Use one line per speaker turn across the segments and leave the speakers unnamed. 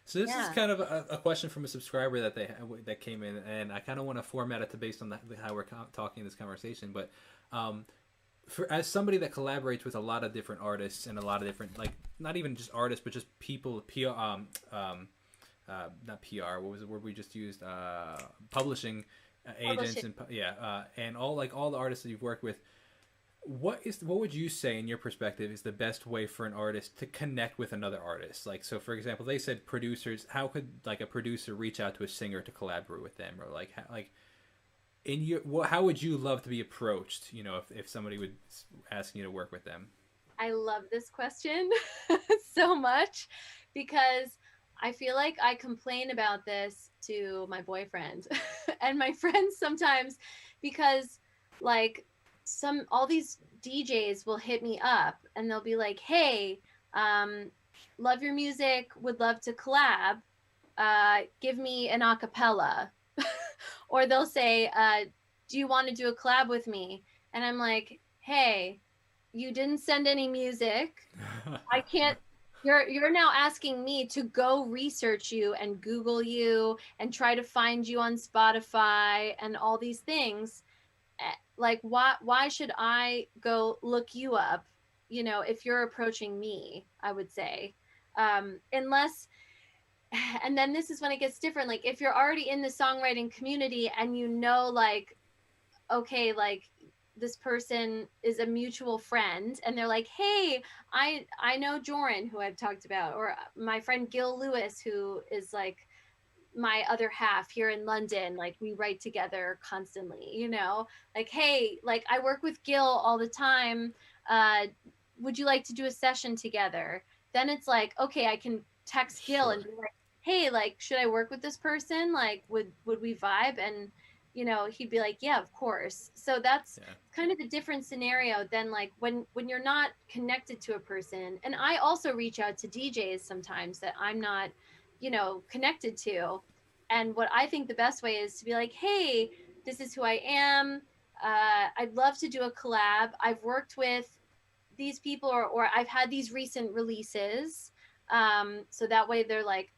So this is
Yeah.
kind of a question from a subscriber that came in, and I kind of want to format it to based on how we're talking in this conversation. But for as somebody that collaborates with a lot of different artists and a lot of different, like, not even just artists but just people, not PR, what was the word we just used, publishing agents,
Publishing.
and and all the artists that you've worked with, what would you say in your perspective is the best way for an artist to connect with another artist? Like, so for example, they said producers, how could like a producer reach out to a singer to collaborate with them, or like in your how would you love to be approached, if somebody would ask you to work with them?
I love this question so much because I feel like I complain about this to my boyfriend and my friends sometimes because like some all these DJs will hit me up and they'll be like, "Hey, um love your music, would love to collab. Give me an acapella." Or they'll say, "Do you want to do a collab with me?" And I'm like, "Hey, you didn't send any music. I can't you're now asking me to go research you and Google you and try to find you on Spotify and all these things. Like why should I go look you up, if you're approaching me, I would say. Unless and then this is when it gets different. Like if you're already in the songwriting community and like okay, like this person is a mutual friend and they're like, "Hey, I know Joran, who I've talked about, or my friend Gil Lewis, who is like my other half here in London. Like we write together constantly, like, hey, like I work with Gil all the time. Would you like to do a session together?" Then it's like, okay, I can text Gil and
Sure.
be like, "Hey, like, should I work with this person? Like, would we vibe?" And he'd be like, "Yeah, of course." So that's
Yeah.
kind of a different scenario than like when you're not connected to a person. And I also reach out to DJs sometimes that I'm not connected to. And what I think the best way is to be like, "Hey, this is who I am. I'd love to do a collab. I've worked with these people, or I've had these recent releases." So that way they're like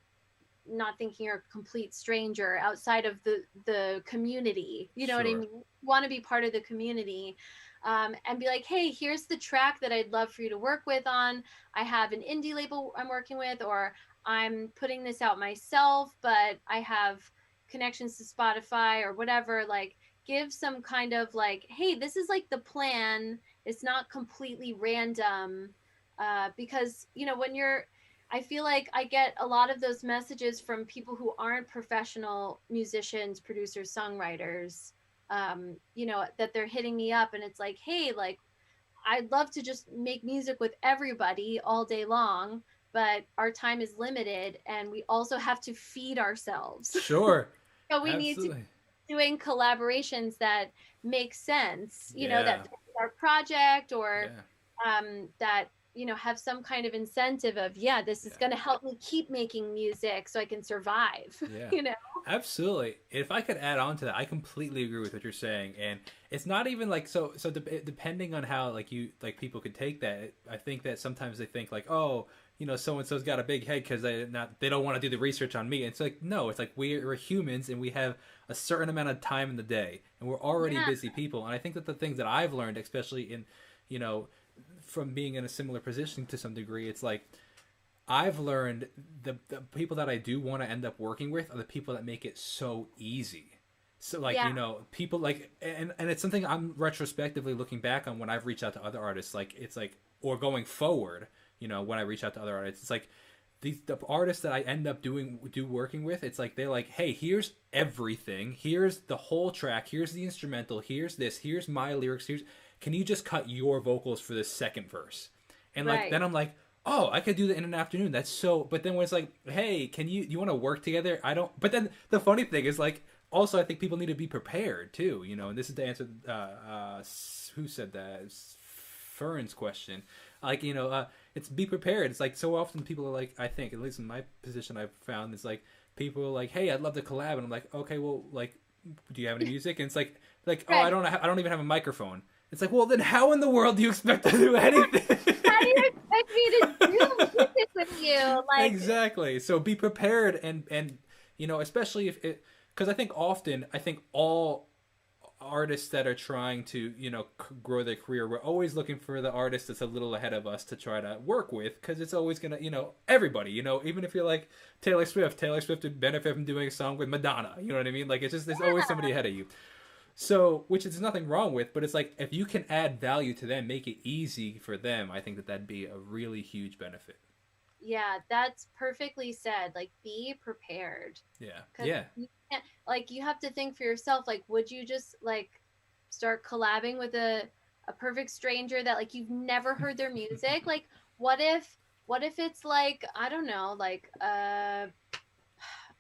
not thinking you're a complete stranger outside of the community. You know what I
Sure.
mean? You want to be part of the community. And be like, "Hey, here's the track that I'd love for you to work with on. I have an indie label I'm working with, or I'm putting this out myself, but I have connections to Spotify or whatever." Like, give some kind of like, "Hey, this is like the plan. It's not completely random." Because, when I feel like I get a lot of those messages from people who aren't professional musicians, producers, songwriters, that they're hitting me up and it's like, "Hey, like, I'd love to just make music with everybody all day long, but our time is limited and we also have to feed ourselves."
Sure.
So we need to
Absolutely.
be doing collaborations that make sense, that
Yeah.
fit our project, or
Yeah.
that have some kind of incentive of, yeah, this is
Yeah.
going to help me keep making music so I can survive.
Yeah,
you know
absolutely. If I could add on to that, I completely agree with what you're saying, and it's not even like so. So depending on how people could take that, I think that sometimes they think like, oh, so and so's got a big head because they don't want to do the research on me. And it's like no, it's like we're humans and we have a certain amount of time in the day, and we're already
yeah.
busy people. And I think that the things that I've learned, especially in, you know, from being in a similar position to some degree, it's like I've learned the people that I do want to end up working with are the people that make it so easy. So like,
Yeah.
people like, and it's something I'm retrospectively looking back on when I've reached out to other artists, like it's like, or going forward, when I reach out to other artists, it's like the artists that I end up working with, it's like they're like, hey, here's everything, here's the whole track, here's the instrumental, here's this, here's my lyrics, here's, can you just cut your vocals for this second verse? And like
Right.
then I'm like, oh, I could do that in an afternoon. That's so. But then when it's like, hey, you want to work together? I don't. But then the funny thing is like, also I think people need to be prepared too. And this is to answer who said that? It's Fern's question. Like it's be prepared. It's like so often people are like, I think at least in my position I've found it's like people are like, hey, I'd love to collab, and I'm like, okay, well, like, do you have any music? And it's like, oh,
Right.
I don't even have a microphone. It's like, well, then how in the world do you expect to do anything?
how do you expect me to do music with you? Like,
Exactly. So be prepared, and especially if it, because I think all artists that are trying to grow their career, we're always looking for the artist that's a little ahead of us to try to work with, because it's always gonna, everybody, even if you're like Taylor Swift would benefit from doing a song with Madonna, you know what I mean? Like, it's just, there's always somebody ahead of you. So, which is nothing wrong with, but it's like, if you can add value to them, make it easy for them, I think that that'd be a really huge benefit.
yeah, that's perfectly said. Like, be prepared.
Yeah.
Because
Yeah.
you can't, like, you have to think for yourself, like, would you just like start collabing with a perfect stranger that like you've never heard their music? Like, what if it's like, I don't know, like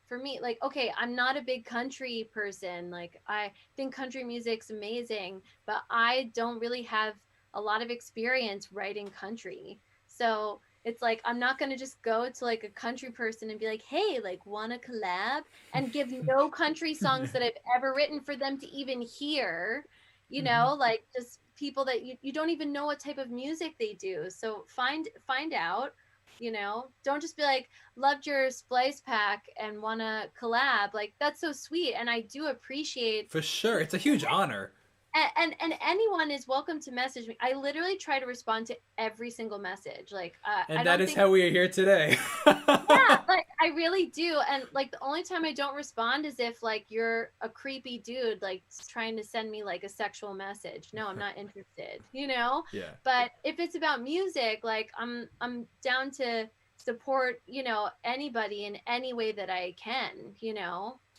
for me, like, okay, I'm not a big country person. Like, I think country music's amazing, but I don't really have a lot of experience writing country. So it's like, I'm not going to just go to like a country person and be like, hey, like, want to collab, and give no country songs that I've ever written for them to even hear,
Hmm.
like just people that you don't even know what type of music they do. So find out, don't just be like, loved your splice pack and want to collab. Like, that's so sweet, and I do appreciate.
For sure. It's a huge honor.
And anyone is welcome to message me. I literally try to respond to every single message. Like, I
And that
don't
is
think.
how we are here today.
Yeah, like, I really do. And like, the only time I don't respond is if like you're a creepy dude like trying to send me like a sexual message. No, I'm not interested,
Yeah.
But if it's about music, like, I'm down to support, anybody in any way that I can.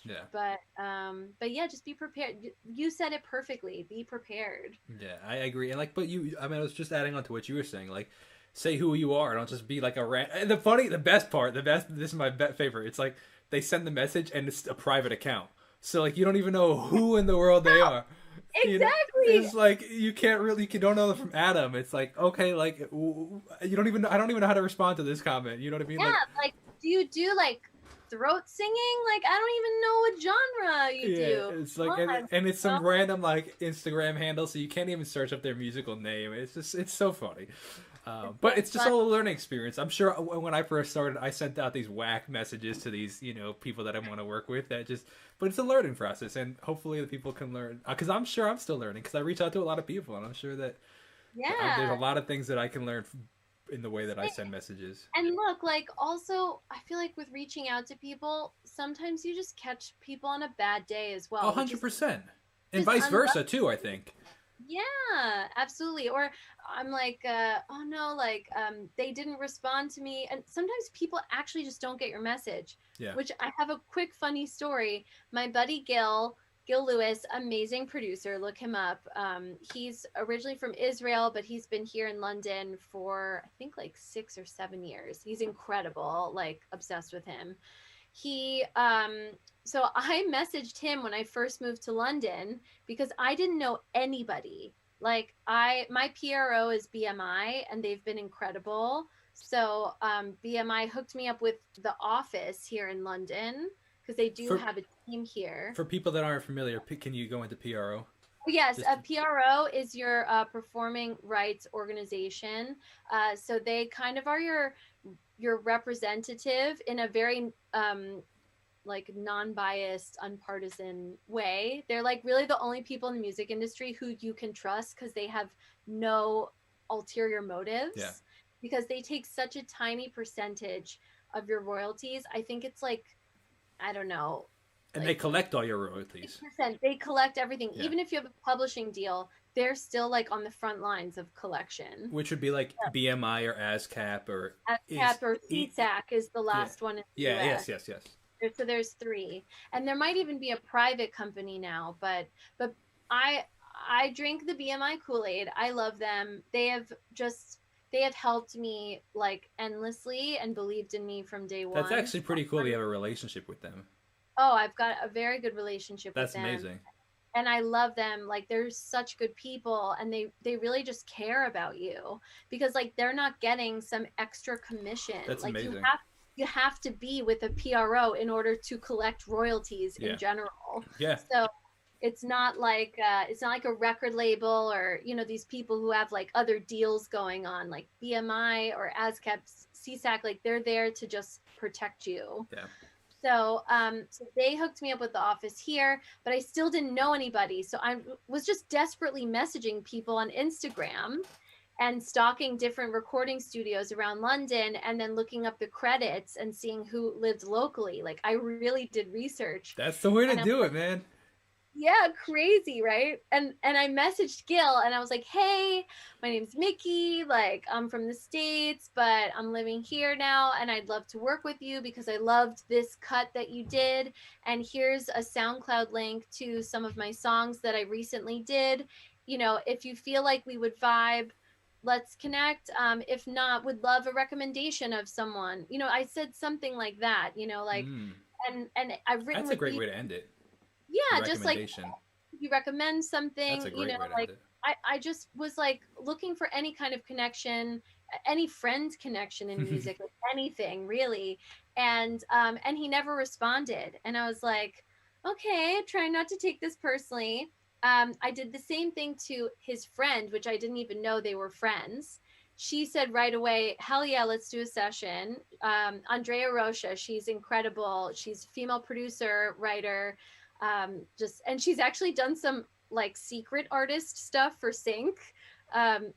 Yeah.
But yeah, just be prepared. You said it perfectly. Be prepared.
Yeah, I agree. And like, but I mean, I was just adding on to what you were saying. Like, say who you are. Don't just be like a rant. The best part, this is my favorite. It's like they send the message and it's a private account. So like, you don't even know who in the world they are.
Exactly.
It's like you don't know them from Adam. It's like, okay, like you don't even I don't even know how to respond to this comment. You know what I mean?
Yeah,
Like,
like, do you do like throat singing? Like, I don't even know what genre you
yeah,
do.
it's like,
Come on,
and it's
you know?
some random like Instagram handle, so you can't even search up their musical name. It's so funny.
It's
But
so
it's just
fun.
all a learning experience. I'm sure when I first started, I sent out these whack messages to these, people that I want to work with. But it's a learning process, and hopefully the people can learn. Because I'm sure I'm still learning. Because I reach out to a lot of people, and I'm sure that there's a
Yeah.
lot of things that I can learn in the way that I send messages.
And look, like, also, I feel like with reaching out to people, sometimes you just catch people on a bad day as
A
well, which
hundred
is
percent, and
just
vice versa
unlucky.
too. I think.
Yeah, absolutely. Or I'm like, oh no, like, they didn't respond to me. And sometimes people actually just don't get your message,
Yeah.
which I have a quick funny story. My buddy Gil Lewis, amazing producer, look him up. He's originally from Israel, but he's been here in London for, I think, like 6 or 7 years. He's incredible, like, obsessed with him. He So I messaged him when I first moved to London because I didn't know anybody. Like, my PRO is BMI, and they've been incredible. So BMI hooked me up with the office here in London because they do
For
have a team here.
for people that aren't familiar, can you go into PRO?
Yes,
Just
a PRO is your performing rights organization. So they kind of are your representative in a very like non-biased, unpartisan way. They're like really the only people in the music industry who you can trust because they have no ulterior
yeah,
motives, because they take such a tiny percentage of your royalties. I think it's like, I don't know,
and they
like
collect all your royalties,
8%. They collect everything.
yeah,
Even if you have a publishing deal, they're still like on the front lines of collection.
which would be like BMI or ASCAP or is
ASCAP or
e,
CSAC is the
yeah,
last one in the
yeah,
US.
yes, yes, yes.
So there's three, and there might even be a private company now. But I I drink the BMI Kool-Aid. I love them. They have helped me like endlessly and believed in me from day
That's
one.
actually pretty cool. You have a relationship with them.
Oh, I've got a very good relationship with
That's
them,
amazing.
and I love them. Like, they're such good people, and they really just care about you, because like they're not getting some extra commission.
That's
Like,
amazing.
you have to be with a PRO in order to collect royalties in
Yeah,
general.
yeah,
So It's not like a record label, or these people who have like other deals going on, like BMI or ASCAP, CSAC. Like they're there to just protect you.
Yeah.
So they hooked me up with the office here, but I still didn't know anybody. So I was just desperately messaging people on Instagram and stalking different recording studios around London, and then looking up the credits and seeing who lived locally. Like I really did research.
That's the way to
And
do it, man.
yeah, crazy, right? And I messaged Gil and I was like, "Hey, my name's Mickey. Like, I'm from the States, but I'm living here now, and I'd love to work with you because I loved this cut that you did. And here's a SoundCloud link to some of my songs that I recently did. If you feel like we would vibe, let's connect. If not, would love a recommendation of someone." I said something like that, like,
Mm.
and I've written
That's a
with
great
these,
way to end it. A
yeah, just like
recommendation.
you recommend
That's
something,
a great way to end
like
it.
I just was like looking for any kind of connection, any friend connection in music, like anything really. And he never responded. And I was like, okay, trying not to take this personally. I did the same thing to his friend, which I didn't even know they were friends. She said right away, hell yeah, let's do a session. Andrea Rocha, she's incredible. She's a female producer, writer, and she's actually done some like secret artist stuff for Sync.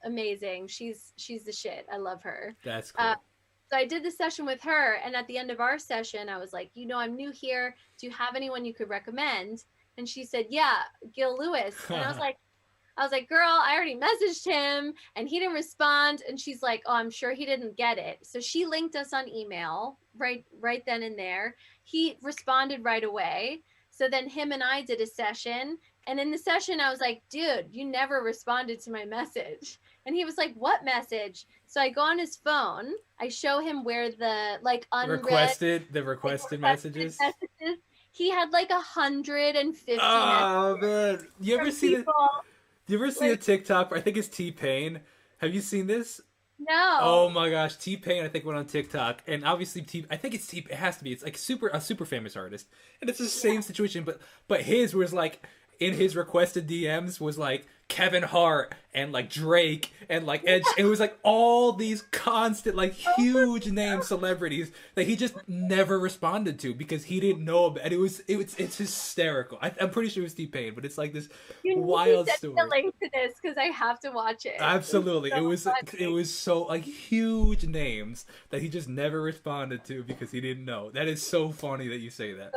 Amazing. She's the shit. I love her.
That's
uh,
cool.
so I did the session with her, and at the end of our session I was like, I'm new here, do you have anyone you could recommend? And she said, yeah, Gil Lewis. And I was like, girl, I already messaged him and he didn't respond. And she's like, oh, I'm sure he didn't get it. So she linked us on email right then and there. He responded right away. So then him and I did a session. And in the session, I was like, dude, you never responded to my message. And he was like, what message? So I go on his phone. I show him where the like unread,
The
like,
requested
requested
messages.
messages. He had like 150 messages
Oh man,
from people.
you ever see a
Like,
TikTok? I think it's T-Pain. Have you seen this? Oh
no.
my gosh, T-Pain I think went on TikTok, and obviously I think it's T. It has to be. It's like a super famous artist, and it's the
Yeah.
same situation. But his was like in his requested DMs was like Kevin Hart and like Drake and like Edge. It was like all these constant like
Oh my
huge name celebrities that he just never responded to because he didn't know about. And it's hysterical. I'm pretty sure it was T-Pain, but it's like this
You need to
wild
send me the
story.
link to this because I have to watch it. It's
Absolutely.
so
It
funny.
was so like huge names that he just never responded to because he didn't know. That is so funny that you say that.